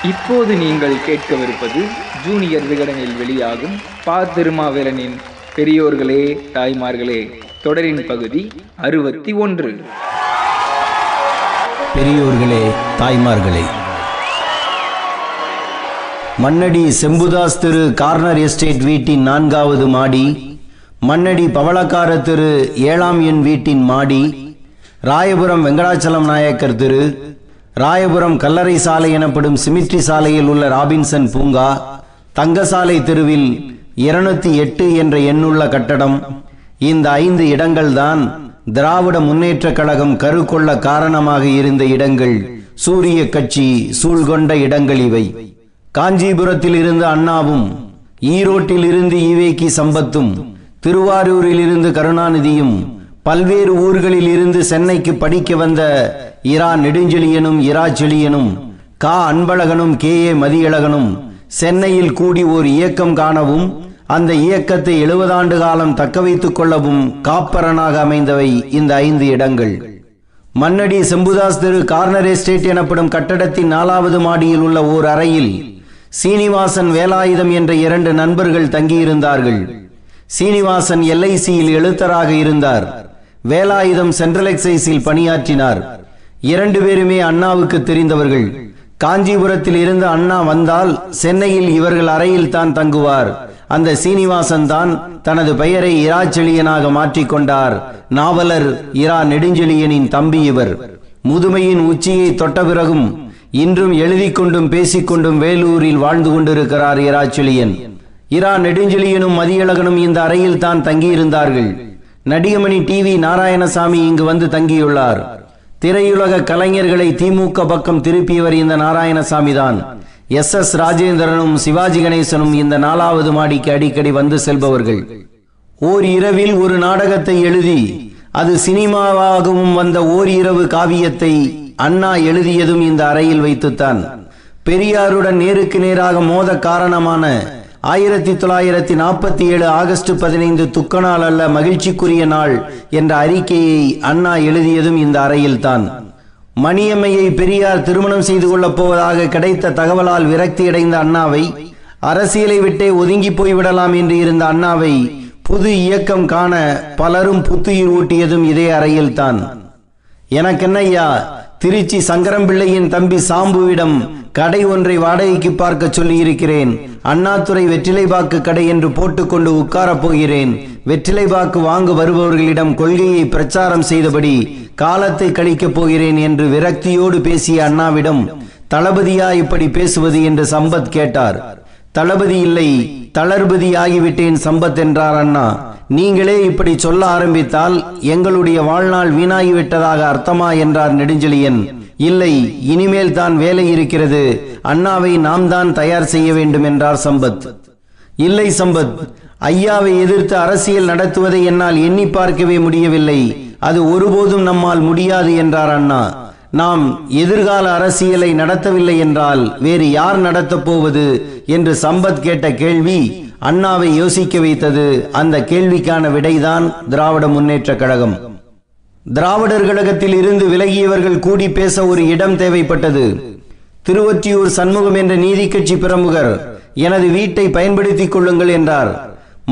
இப்போது நீங்கள் கேட்கவிருப்பது ஜூனியர் விகடனில் வெளியாகும் பா. திருமாவேலனின் பெரியோர்களே தாய்மார்களே தொடரின் பகுதி 61. பெரியோர்களே தாய்மார்களே. மண்ணடி செம்புதாஸ் திரு கார்னர் எஸ்டேட் வீட்டின் 4வது மாடி, மண்ணடி பவளக்கார திரு 7ஆம் எண் வீட்டின் மாடி, ராயபுரம் வெங்கடாச்சலம் நாயக்கர் திரு, ராயபுரம் கல்லறை சாலை எனப்படும் சிமிட்ரி சாலையில் உள்ள ராபின்சன் பூங்கா, தங்கசாலை தெருவில் 208 என்ற எண்ணுள்ள கட்டடம், இந்த 5 இடங்கள்தான் திராவிட முன்னேற்ற கழகம் கருக்கொள்ள காரணமாக இருந்த இடங்கள். சூரிய கட்சி சூழ்கொண்ட இடங்கள் இவை. காஞ்சிபுரத்தில் இருந்து அண்ணாவும், ஈரோட்டில் இருந்து ஈவேக்கி சம்பத்தும், திருவாரூரில் இருந்து கருணாநிதியும், பல்வேறு ஊர்களில் இருந்து சென்னைக்கு படிக்க வந்த இரா நெடுஞ்செழியனும், இரா செழியனும், கா அன்பழகனும், கே.ஏ. மதியழகனும் சென்னையில் கூடி ஓர் இயக்கம் காணவும், அந்த இயக்கத்தை 70 ஆண்டு காலம் தக்க வைத்துக் கொள்ளவும் காப்பரனாக அமைந்தவை இந்த 5 இடங்கள். மண்ணடி செம்புதாஸ் திரு கார்னர் எஸ்டேட் எனப்படும் கட்டடத்தின் 4வது மாடியில் உள்ள ஓர் அறையில் சீனிவாசன், வேலாயுதம் என்ற 2 நண்பர்கள் தங்கியிருந்தார்கள். சீனிவாசன் LICயில் எழுத்தராக இருந்தார். வேலாயுதம் சென்ட்ரல் எக்ஸைஸில் பணியாற்றினார். 2 பேருமே அண்ணாவுக்கு தெரிந்தவர்கள். காஞ்சிபுரத்தில் இருந்து அண்ணா வந்தால் சென்னையில் இவர்கள் அறையில் தான் தங்குவார். அந்த சீனிவாசன் தான் தனது பெயரை இரா செழியனாக மாற்றிக்கொண்டார். நாவலர் இரா நெடுஞ்செழியனின் தம்பி இவர். முதுமையின் உச்சியை தொட்ட பிறகும் இன்றும் எழுதி கொண்டும் பேசிக்கொண்டும் வேலூரில் வாழ்ந்து கொண்டிருக்கிறார் இரா செழியன். இரா நெடுஞ்செழியனும் மதியழகனும் இந்த அறையில் தான் தங்கியிருந்தார்கள். நடிகமணி TV நாராயணசாமி இங்கு வந்து தங்கியுள்ளார். திரையுலக கலைஞர்களை திமுக பக்கம் திருப்பியவர் இந்த நாராயணசாமி தான். SS ராஜேந்திரனும் சிவாஜி கணேசனும் இந்த 4வது மாடிக்கு அடிக்கடி வந்து செல்பவர்கள். ஓர் இரவில் ஒரு நாடகத்தை எழுதி அது சினிமாவாகவும் வந்த ஓர் இரவு காவியத்தை அண்ணா எழுதியதும் இந்த அறையில் வைத்துத்தான். பெரியாருடன் நேருக்கு நேராக மோத காரணமான 1947 ஆகஸ்ட் 15 துக்க நாள் அல்ல, மகிழ்ச்சிக்குரிய நாள் என்ற அறிக்கையை அண்ணா எழுதியதும் இந்த அறையில் தான். மணியம்மையை பெரியார் திருமணம் செய்து கொள்ளப் போவதாக கிடைத்த தகவலால் விரக்தியடைந்த அண்ணாவை, அரசியலை விட்டே ஒதுங்கி போய்விடலாம் என்று இருந்த அண்ணாவை புது இயக்கம் காண பலரும் புத்துயிர் ஊட்டியதும் இதே அறையில் தான். எனக்கென்னையா, திருச்சி சங்கரம்பிள்ளையின் தம்பி சாம்புவிடம் கடை ஒன்றை வாடகைக்கு பார்க்க சொல்லியிருக்கிறேன். அண்ணாதுரை வெற்றிலைபாக்கு கடை என்று போட்டுக்கொண்டு உட்காரப் போகிறேன். வெற்றிலைபாக்கு வாங்க வருபவர்களிடம் கொள்கையை பிரச்சாரம் செய்தபடி காலத்தை கழிக்கப் போகிறேன் என்று விரக்தியோடு பேசிய அண்ணாவிடம், தளபதியா இப்படி பேசுவது என்று சம்பத் கேட்டார். தளபதி இல்லை, தளர்பதி ஆகிவிட்டேன் சம்பத் என்றார் அண்ணா. நீங்களே இப்படி சொல்ல ஆரம்பித்தால் எங்களுடைய வாழ்நாள் வீணாகிவிட்டதாக அர்த்தமா என்றார் நெடுஞ்செழியன். இல்லை, இனிமேல் தான் வேலை இருக்கிறது, அண்ணாவை நாம் தான் தயார் செய்ய வேண்டும் என்றார் சம்பத். இல்லை சம்பத், ஐயாவை எதிர்த்து அரசியல் நடத்துவதை என்னால் எண்ணி பார்க்கவே முடியவில்லை. அது ஒருபோதும் நம்மால் முடியாது என்றார் அண்ணா. நாம் எதிர்கால அரசியலை நடத்தவில்லை என்றால் வேறு யார் நடத்தப் போவது என்று சம்பத் கேட்ட கேள்வி அண்ணாவை யோசிக்க வைத்தது. அந்த கேள்விக்கான விடைதான் திராவிட முன்னேற்ற கழகம். திராவிடர் கழகத்தில் இருந்து விலகியவர்கள் கூடி பேச ஒரு இடம் தேவைப்பட்டது. திருவொற்றியூர் சண்முகம் என்ற நீதி கட்சி பிரமுகர் எனது வீட்டை பயன்படுத்திக் கொள்ளுங்கள் என்றார்.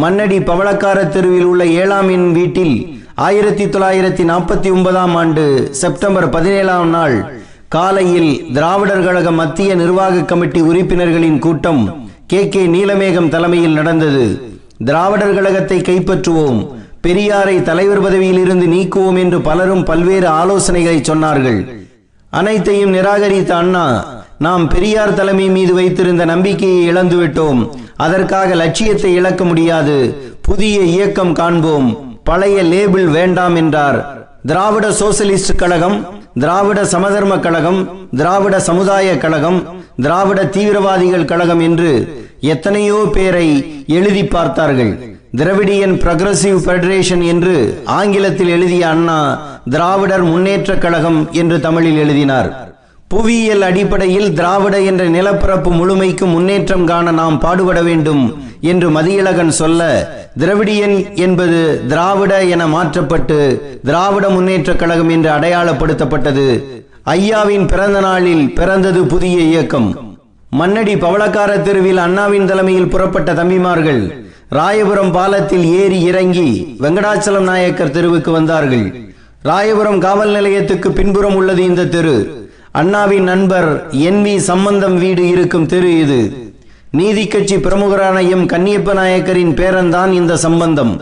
மண்ணடி பவளக்கார தெருவில் உள்ள 7ஆம் எண் வீட்டில் 1949ஆம் ஆண்டு செப்டம்பர் 17ஆம் நாள் காலையில் திராவிடர் கழக மத்திய நிர்வாக கமிட்டி உறுப்பினர்களின் கூட்டம் கே. நீலமேகம் தலைமையில் நடந்தது. திராவிடர் கழகத்தை கைப்பற்றுவோம், பெரியாரை தலைவர் பதவியில் இருந்து நீக்குவோம் என்று பலரும் பல்வேறு ஆலோசனைகளை சொன்னார்கள். அனைத்தையும் நிராகரித்த அண்ணா, நாம் பெரியார் தலைமை மீது வைத்திருந்த நம்பிக்கையை இழந்துவிட்டோம், அதற்காக லட்சியத்தை இழக்க முடியாது, புதிய இயக்கம் காண்போம், பழைய லேபிள் வேண்டாம் என்றார். திராவிட சோசலிஸ்ட் கழகம், திராவிட சமதர்ம கழகம், திராவிட சமுதாய கழகம், திராவிட தீவிரவாதிகள் கழகம் என்று எத்தனையோ பேரை எழுதி பார்த்தார்கள். திராவிடியன் progressive ஃபெடரேஷன் என்று ஆங்கிலத்தில் எழுதிய அண்ணா திராவிடர் முன்னேற்ற கழகம் என்று தமிழில் எழுதினார். புவியியல் அடிப்படையில் திராவிட என்ற நிலப்பரப்பு முழுமைக்கு முன்னேற்றம் காண நாம் பாடுபட வேண்டும் என்று மதியழகன் சொல்ல, திராவிடியன் என்பது திராவிட என மாற்றப்பட்டு திராவிட முன்னேற்ற கழகம் என்று அடையாளப்படுத்தப்பட்டது. ஐயாவின் பிறந்த நாளில் பிறந்தது புதிய இயக்கம். மண்ணடி பவளக்கார தெருவில் அண்ணாவின் தலைமையில் புறப்பட்ட தம்பிமார்கள் ராயபுரம் பாலத்தில் ஏறி இறங்கி வெங்கடாச்சலம் நாயக்கர் தெருவுக்கு வந்தார்கள். ராயபுரம் காவல் நிலையத்துக்கு பின்புறம் உள்ளது இந்த தெரு. அண்ணாவின் நண்பர் NV சம்பந்தம் வீடு இருக்கும் தெரு இது. நீதி கட்சி பிரமுகரான எம் கன்னியப்ப நாயக்கரின் பேரன்தான் இந்த சம்பந்தம்.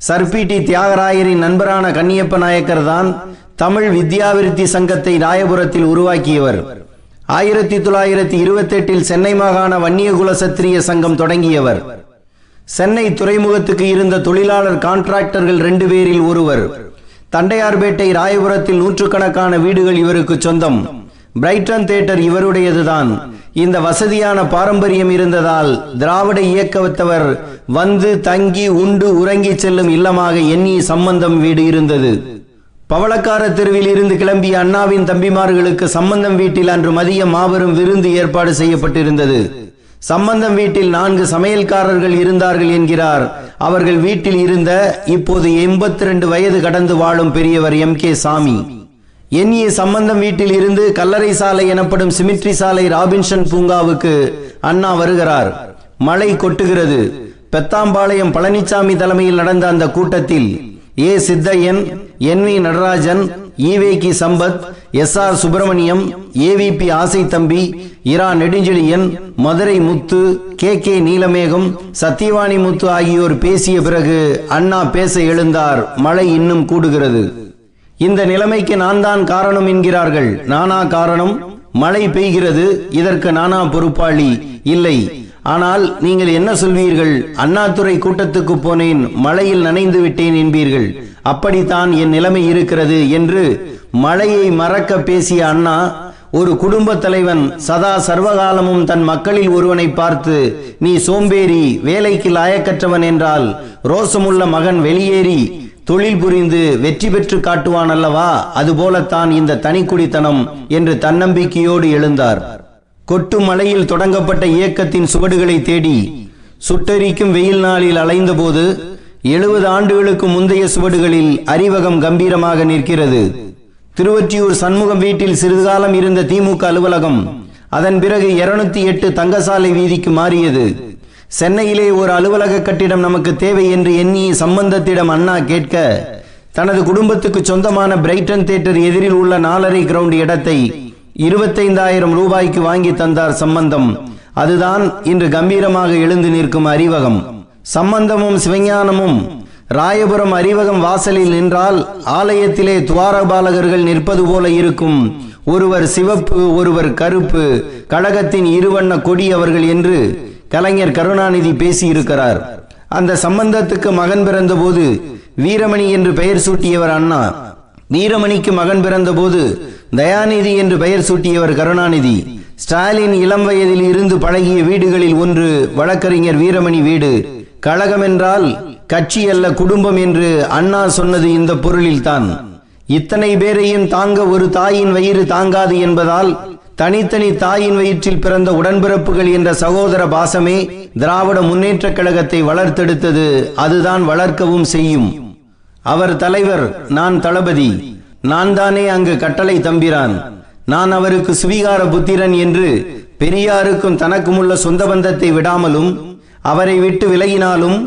சர்பிடி தியாகராயரின் நண்பரான கன்னியப்ப நாயக்கர் தான் தமிழ் வித்யாவிருத்தி சங்கத்தை ராயபுரத்தில் உருவாக்கியவர். 1928 சென்னை மாகாண வன்னியகுல சத்திரிய சங்கம் தொடங்கியவர். சென்னை துறைமுகத்துக்கு இருந்த தொழிலாளர் கான்ட்ராக்டர்கள் 2 பேரில் ஒருவர். தண்டையார்பேட்டை ராயபுரத்தில் நூற்றுக்கணக்கான வீடுகள் இவருக்கு சொந்தம். பிரைட்டன் தியேட்டர் இவருடையதுதான். இந்த வசதியான பாரம்பரியம் இருந்ததால் திராவிட இயக்கத்தவர் வந்து தங்கி உண்டு உறங்கி செல்லும் இல்லமாக NE சம்பந்தம் வீடு இருந்தது. பவளக்கார தெருவில் இருந்து கிளம்பிய அண்ணாவின் தம்பிமார்களுக்கு சம்பந்தம் வீட்டில் அன்று மதியம் மாபெரும் விருந்து ஏற்பாடு செய்யப்பட்டிருந்தது. சம்பந்தம் வீட்டில் 4 சமையல்காரர்கள் இருந்தார்கள் என்கிறார் அவர்கள் வீட்டில் இருந்த இப்போது 82 வயது கடந்து வாழும் பெரியவர் MK சாமி. NE சம்பந்தம் வீட்டில் இருந்து கல்லறை சாலை எனப்படும் சிமிட்ரி சாலை ராபின்சன் பூங்காவுக்கு அண்ணா வருகிறார். மழை கொட்டுகிறது. பெத்தாம்பாளையம் பழனிசாமி தலைமையில் நடந்த அந்த கூட்டத்தில் A Chithaiyan, NV Natarajan, EVK Sampath, SR Subramaniam, AVP ஆசை தம்பி, இரா நெடுஞ்செழியன், மதுரை முத்து, KK நீலமேகம், சத்தியவாணி முத்து ஆகியோர் பேசிய பிறகு அண்ணா பேச எழுந்தார். மழை இன்னும் கூடுகிறது. இந்த நிலைமைக்கு நான் தான் காரணம் என்கிறார்கள். நானா காரணம்? மழை பெய்கிறது, இதற்கு நானா பொறுப்பாளி? இல்லை. ஆனால் நீங்கள் என்ன சொல்வீர்கள்? அண்ணாதுரை கூட்டத்துக்கு போனேன், மழையில் நனைந்து விட்டேன் என்பீர்கள். அப்படித்தான் என் நிலைமை இருக்கிறது என்று மழையை மறக்க பேசிய அண்ணா, ஒரு குடும்ப தலைவன் சதா சர்வகாலமும் தன் மக்களில் ஒருவனை பார்த்து நீ சோம்பேறி, வேலைக்கு லாயக்கற்றவன் என்றால் ரோசமுள்ள மகன் வெளியேறி தொழில் புரிந்து வெற்றி பெற்று காட்டுவான் அல்லவா? அதுபோலத்தான் இந்த தனிக்குடித்தனம் என்று தன்னம்பிக்கையோடு எழுந்தார். கொட்டு மலையில் தொடங்கப்பட்ட இயக்கத்தின் சுவடுகளை தேடி சுட்டெரிக்கும் வெயில் நாளில் அலைந்த போது 70 ஆண்டுகளுக்கு முந்தைய சுவடுகளில் அறிவகம் கம்பீரமாக நிற்கிறது. திருவொற்றியூர் சண்முகம் வீட்டில் சிறிது காலம் இருந்த திமுக அலுவலகம் அதன் பிறகு 208 தங்கசாலை வீதிக்கு மாறியது. சென்னையிலே ஒரு அலுவலக கட்டிடம் நமக்கு தேவை என்று NE சம்பந்தத்திடம் அண்ணா கேட்க, தனது குடும்பத்துக்கு சொந்தமான பிரைட்டன் தியேட்டர் எதிரில் உள்ள 4.5 கிரவுண்ட் இடத்தை 25,000 ரூபாய்க்கு வாங்கி தந்தார் சம்பந்தம். அதுதான் இன்று கம்பீரமாக எழுந்து நிற்கும் அறிவகம். சம்பந்தமும் சிவஞானமும் ராயபுரம் அறிவகம் வாசலில் நின்றால் ஆலயத்திலே துவாரபாலகர்கள் நிற்பது போல இருக்கும். ஒருவர் சிவப்பு, ஒருவர் கருப்பு, கழகத்தின் இருவண்ண கொடி அவர்கள் என்று கலைஞர் கருணாநிதி பேசியிருக்கிறார். அந்த சம்பந்தத்துக்கு மகன் பிறந்த போது வீரமணி என்று பெயர் சூட்டியவர் அண்ணா. வீரமணிக்கு மகன் பிறந்த போது தயாநிதி என்று பெயர் சூட்டியவர் கருணாநிதி. ஸ்டாலின் இளம் வயதில் இருந்து பழகிய வீடுகளில் ஒன்று வழக்கறிஞர் வீரமணி வீடு. கழகம் என்றால் கட்சி அல்ல, குடும்பம் என்று அண்ணா சொன்னது இந்த பொருளில்தான். இத்தனை பேரையும் தாங்க ஒரு தாயின் வயிறு தாங்காது என்பதால் தனித்தனி தாயின் வயிற்றில் பிறந்த உடன்பிறப்புகள் என்ற சகோதர பாசமே திராவிட முன்னேற்ற கழகத்தை வளர்த்தெடுத்தது. அதுதான் வளர்க்கவும் செய்யும். அவர் தலைவர், நான் தளபதி. நான் தானே அங்கு கட்டளை தம்பிரான். நான் அவருக்கு சுவீகார புத்திரன் என்று பெரியாருக்கும் தனக்குமுள்ள சொந்த பந்தத்தை விடாமலும் அவரை விட்டு விலகினாலும்